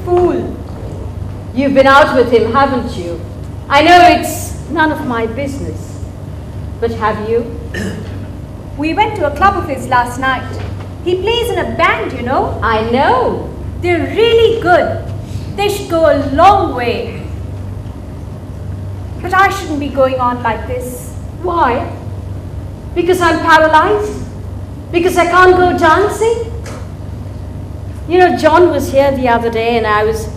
fool. You've been out with him, haven't you? I know it's none of my business. But have you? We went to a club of his last night. He plays in a band, you know. I know. They're really good. They should go a long way. But I shouldn't be going on like this. Why? Because I'm paralyzed? Because I can't go dancing? You know, John was here the other day and I was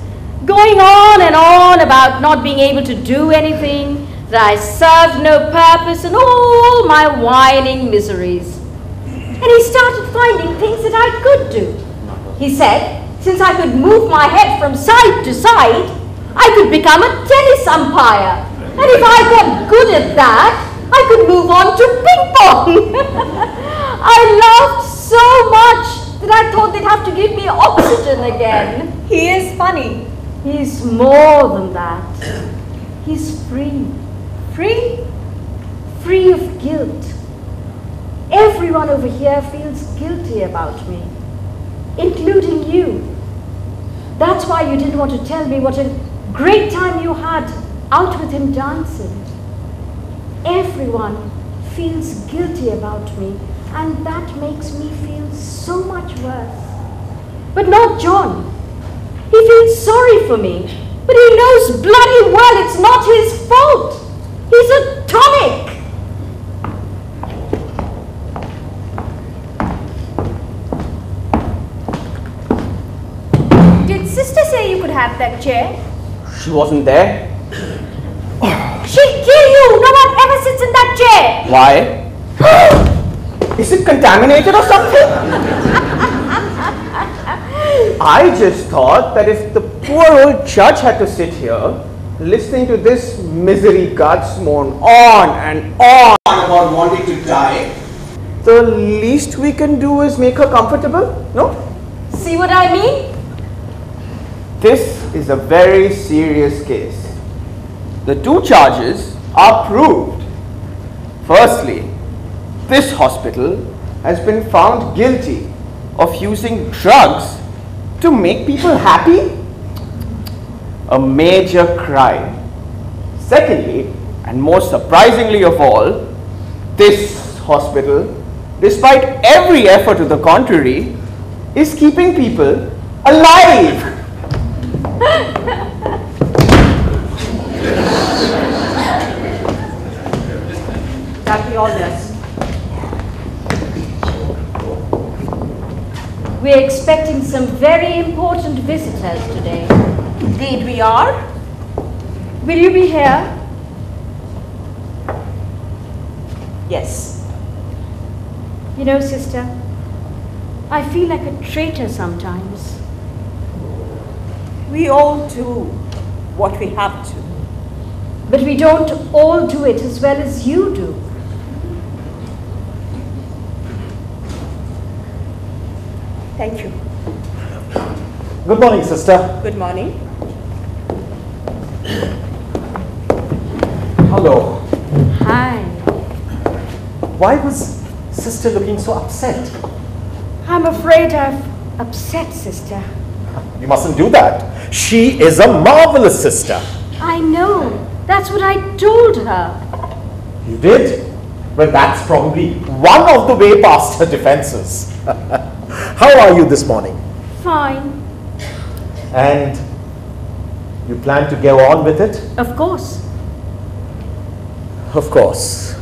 going on and on about not being able to do anything, that I served no purpose and all my whining miseries. And he started finding things that I could do. He said, since I could move my head from side to side, I could become a tennis umpire. And if I got good at that, I could move on to ping pong. I laughed so much that I thought they'd have to give me oxygen again. He is funny. He's more than that. He's free. Free? Free of guilt. Everyone over here feels guilty about me, including you. That's why you didn't want to tell me what a great time you had out with him dancing. Everyone feels guilty about me, and that makes me feel so much worse. But not John. He feels sorry for me, but he knows bloody well it's not his fault. He's a tonic. Did sister say you could have that chair? She wasn't there. She'll kill you! No one ever sits in that chair! Why? Is it contaminated or something? I just thought that if the poor old judge had to sit here listening to this misery guts moan on and on about wanting to die, the least we can do is make her comfortable, no? See what I mean? This is a very serious case. The two charges are proved. Firstly, this hospital has been found guilty of using drugs to make people happy. A major crime. Secondly, and most surprisingly of all, this hospital, despite every effort to the contrary, is keeping people alive. That be all, nurse. We're expecting some very important visitors today. Indeed we are. Will you be here? Yes. You know, sister, I feel like a traitor sometimes. We all do what we have to. But we don't all do it as well as you do. Thank you. Good morning, sister. Good morning. Hello. Hi. Why was sister looking so upset? I'm afraid I've upset sister. You mustn't do that. She is a marvelous sister. I know. That's what I told her. You did? Well, that's probably one of the way past her defenses. How are you this morning? Fine. And you plan to go on with it? Of course. Of course.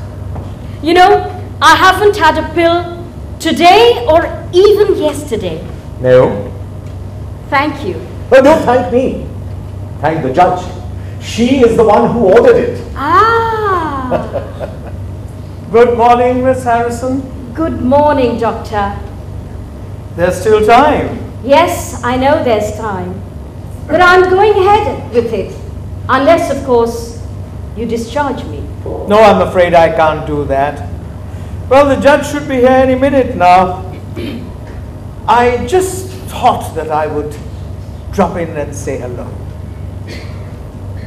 You know, I haven't had a pill today or even yesterday. No? Thank you. Oh, don't thank me. Thank the judge. She is the one who ordered it. Ah. Good morning, Miss Harrison. Good morning, Doctor. There's still time. Yes, I know there's time. But I'm going ahead with it. Unless, of course, you discharge me. No, I'm afraid I can't do that. Well, the judge should be here any minute now. I just thought that I would drop in and say hello.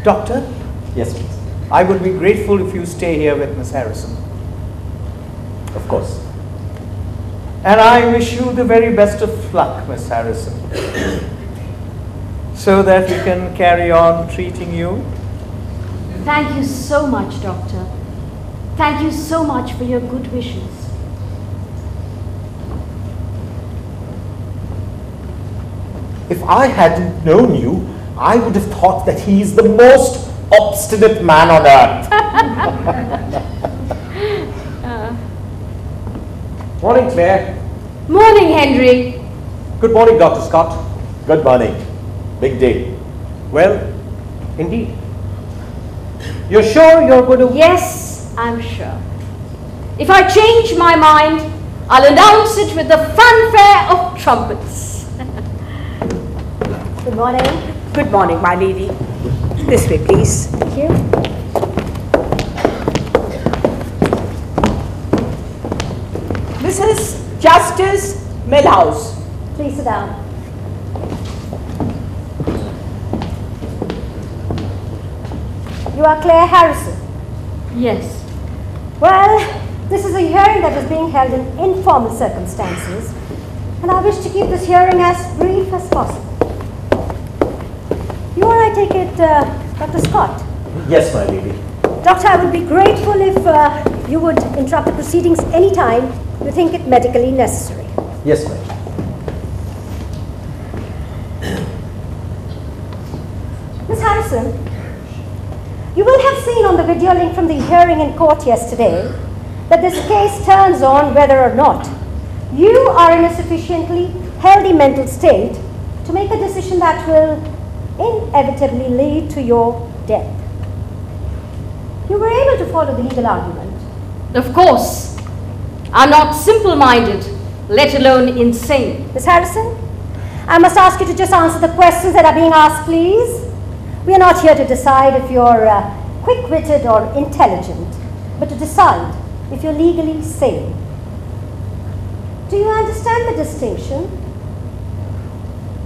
Doctor? Yes, please. I would be grateful if you stay here with Miss Harrison. Of course. And I wish you the very best of luck, Miss Harrison. so that we can carry on treating you. Thank you so much, Doctor. Thank you so much for your good wishes. If I hadn't known you, I would have thought that he is the most obstinate man on earth. Morning, Claire. Morning, Henry. Good morning, Dr. Scott. Good morning. Big day. Well, indeed. You're sure you're going to... Yes, I'm sure. If I change my mind, I'll announce it with the fanfare of trumpets. Good morning. Good morning, my lady. This way, please. Thank you. Mrs. Justice Millhouse. Please sit down. You are Claire Harrison. Yes. Well, this is a hearing that is being held in informal circumstances, and I wish to keep this hearing as brief as possible. You are, I take it, Dr. Scott? Yes, my lady. Doctor, I would be grateful if you would interrupt the proceedings any time you think it medically necessary. Yes, ma'am. Miss Harrison, you will have seen on the video link from the hearing in court yesterday that this case turns on whether or not you are in a sufficiently healthy mental state to make a decision that will inevitably lead to your death. You were able to follow the legal argument. Of course. I'm not simple-minded, let alone insane. Miss Harrison, I must ask you to just answer the questions that are being asked, please. We are not here to decide if you're quick-witted or intelligent, but to decide if you're legally sane. Do you understand the distinction?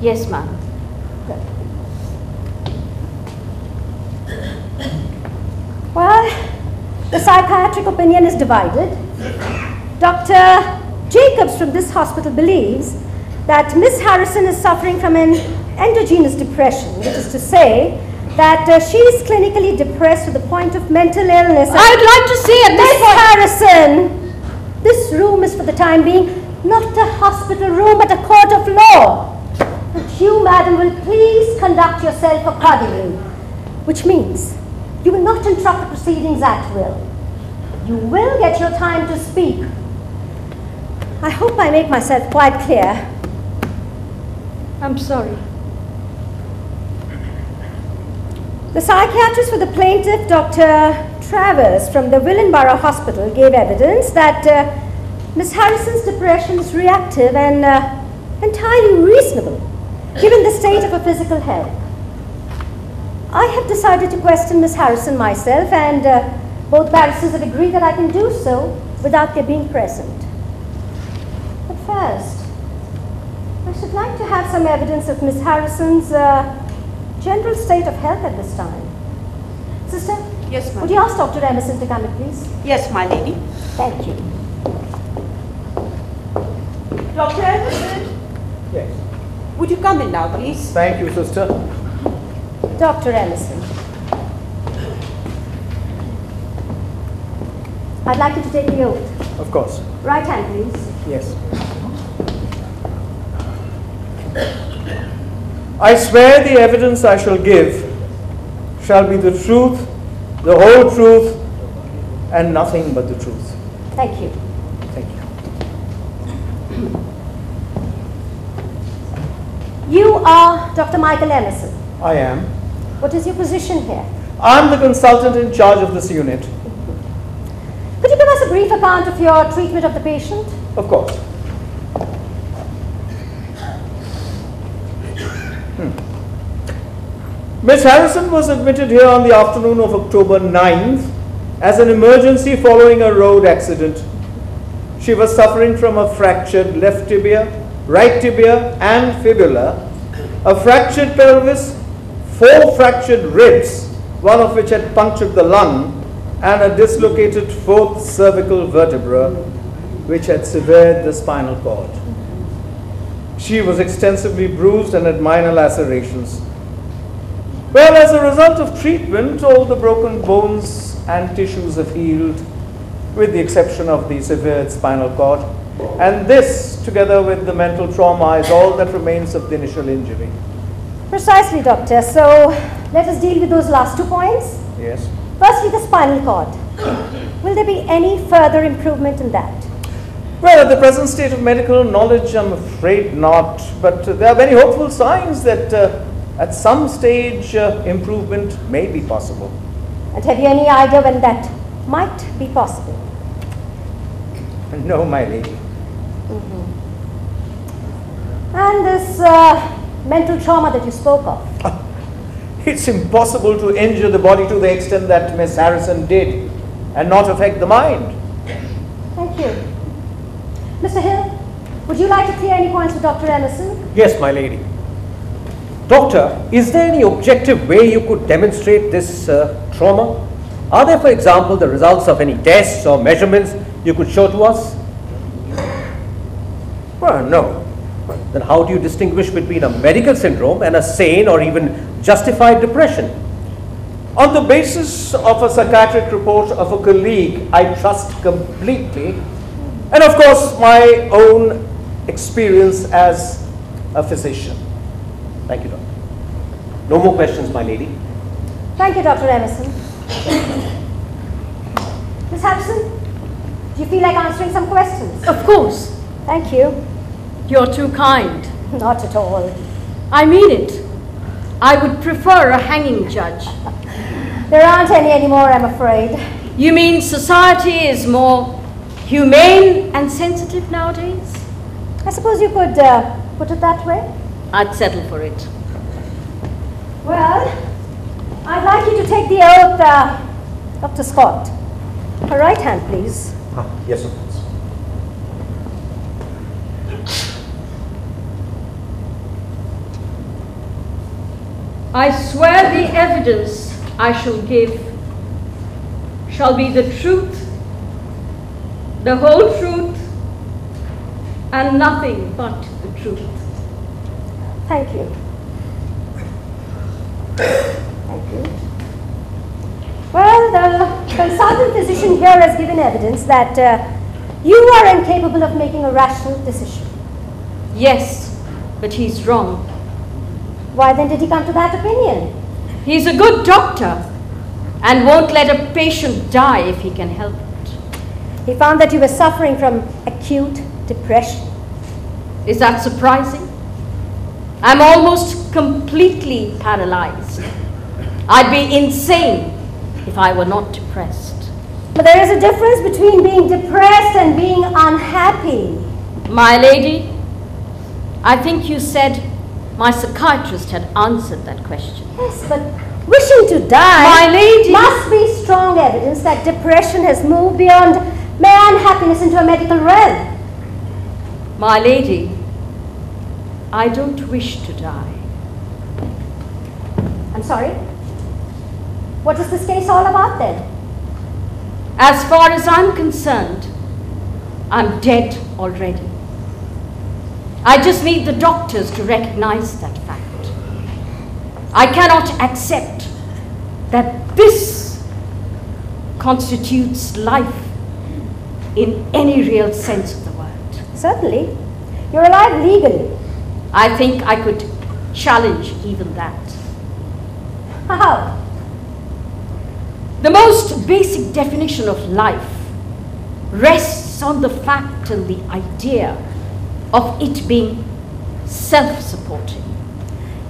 Yes, ma'am. Good. Well, the psychiatric opinion is divided. Dr. Jacobs from this hospital believes that Miss Harrison is suffering from an endogenous depression, which is to say that she is clinically depressed to the point of mental illness. I'd like to see at this point. Miss Harrison, this room is for the time being not a hospital room but a court of law. And you, madam, will please conduct yourself accordingly, which means you will not interrupt the proceedings at will. You will get your time to speak. I hope I make myself quite clear. I'm sorry. The psychiatrist for the plaintiff, Dr. Travers from the Willenborough Hospital, gave evidence that Miss Harrison's depression is reactive and entirely reasonable, given the state of her physical health. I have decided to question Miss Harrison myself, and both barristers have agreed that I can do so without their being present. But first, I should like to have some evidence of Miss Harrison's general state of health at this time. Sister? Yes, ma'am. Would you ask Dr. Emerson to come in, please? Yes, my lady. Thank you. Dr. Emerson, Yes. would you come in now, please? Thank you, sister. Dr. Emerson. I'd like you to take the oath. Of course. Right hand, please. Yes. I swear the evidence I shall give shall be the truth, the whole truth, and nothing but the truth. Thank you. Thank you. You are Dr. Michael Emerson. I am. What is your position here? I'm the consultant in charge of this unit. Could you give us a brief account of your treatment of the patient? Of course. Miss Harrison was admitted here on the afternoon of October 9th as an emergency following a road accident. She was suffering from a fractured left tibia, right tibia, and fibula, a fractured pelvis, 4 fractured ribs, one of which had punctured the lung, and a dislocated 4th cervical vertebra, which had severed the spinal cord. She was extensively bruised and had minor lacerations, Well, as a result of treatment, all the broken bones and tissues have healed, with the exception of the severed spinal cord. And this, together with the mental trauma, is all that remains of the initial injury. Precisely, Doctor. So let us deal with those last 2 points. Yes. Firstly, the spinal cord. Will there be any further improvement in that? Well, at the present state of medical knowledge, I'm afraid not. But there are many hopeful signs that at some stage improvement may be possible. And have you any idea when that might be possible? No, my lady. And this mental trauma that you spoke of? It's impossible to injure the body to the extent that Miss Harrison did and not affect the mind. Thank you. Mr. Hill, would you like to clear any points with Dr. Emerson? Yes, my lady. Doctor, is there any objective way you could demonstrate this trauma? Are there, for example, the results of any tests or measurements you could show to us? Well, no. Then how do you distinguish between a medical syndrome and a sane or even justified depression? On the basis of a psychiatric report of a colleague I trust completely, and of course my own experience as a physician. Thank you, Doctor. No more questions, my lady. Thank you, Dr. Emerson. Miss Harrison, do you feel like answering some questions? Of course. Thank you. You're too kind. Not at all. I mean it. I would prefer a hanging judge. There aren't any anymore, I'm afraid. You mean society is more humane and sensitive nowadays? I suppose you could put it that way. I'd settle for it. Well, I'd like you to take the oath, Dr. Scott. Her right hand, please. Yes, of course. I swear the evidence I shall give shall be the truth, the whole truth, and nothing but the truth. Thank you. Thank you. Well, the consultant physician here has given evidence that you are incapable of making a rational decision. Yes, but he's wrong. Why then did he come to that opinion? He's a good doctor and won't let a patient die if he can help it. He found that you were suffering from acute depression. Is that surprising? I'm almost completely paralyzed. I'd be insane if I were not depressed. But there is a difference between being depressed and being unhappy. My lady, I think you said my psychiatrist had answered that question. Yes, but wishing to die, my lady, must be strong evidence that depression has moved beyond mere unhappiness into a medical realm. My lady, I don't wish to die. I'm sorry? What is this case all about then? As far as I'm concerned, I'm dead already. I just need the doctors to recognize that fact. I cannot accept that this constitutes life in any real sense of the word. Certainly. You're alive legally. I think I could challenge even that. How? The most basic definition of life rests on the fact and the idea of it being self-supporting.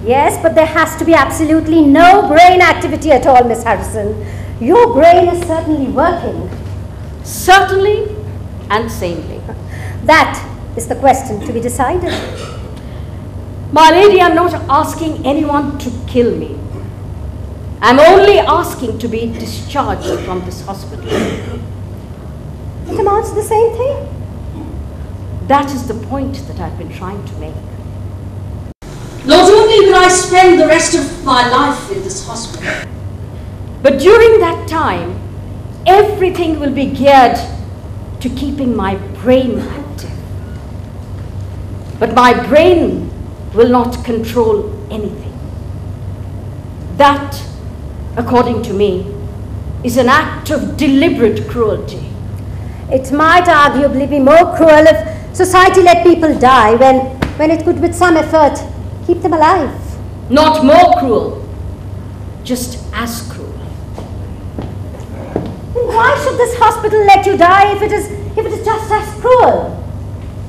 Yes, but there has to be absolutely no brain activity at all, Miss Harrison. Your brain is certainly working. Certainly and sanely. That is the question to be decided. My lady, I'm not asking anyone to kill me. I'm only asking to be discharged from this hospital. It amounts to the same thing. That is the point that I've been trying to make. Not only will I spend the rest of my life in this hospital, but during that time, everything will be geared to keeping my brain active. But my brain will not control anything. That, according to me, is an act of deliberate cruelty. It might arguably be more cruel if society let people die when it could, with some effort, keep them alive. Not more cruel, just as cruel. Then why should this hospital let you die if it is just as cruel?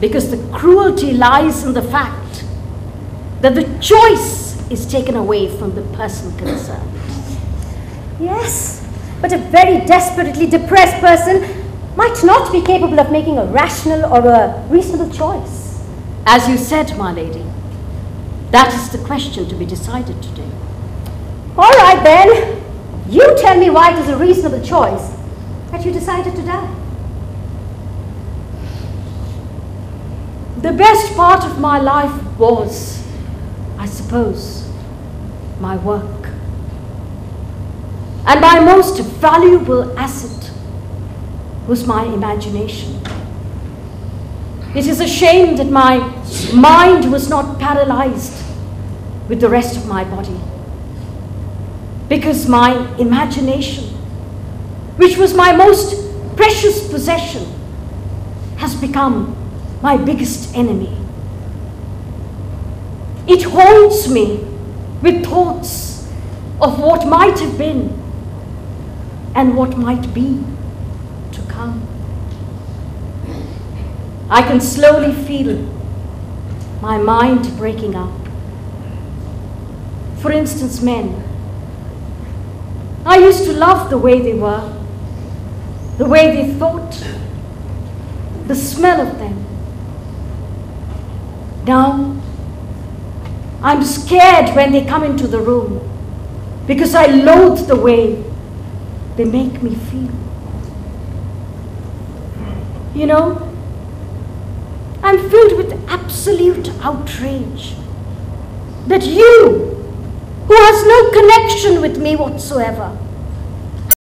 Because the cruelty lies in the fact that the choice is taken away from the person concerned. Yes, but a very desperately depressed person might not be capable of making a rational or a reasonable choice. As you said, my lady, that is the question to be decided today. All right then, you tell me why it is a reasonable choice that you decided to die. The best part of my life was, I suppose, my work. And my most valuable asset was my imagination. It is a shame that my mind was not paralyzed with the rest of my body, because my imagination, which was my most precious possession, has become my biggest enemy. It haunts me with thoughts of what might have been and what might be to come. I can slowly feel my mind breaking up. For instance, men. I used to love the way they were, the way they thought, the smell of them. Now, I'm scared when they come into the room because I loathe the way they make me feel. You know, I'm filled with absolute outrage that you, who has no connection with me whatsoever,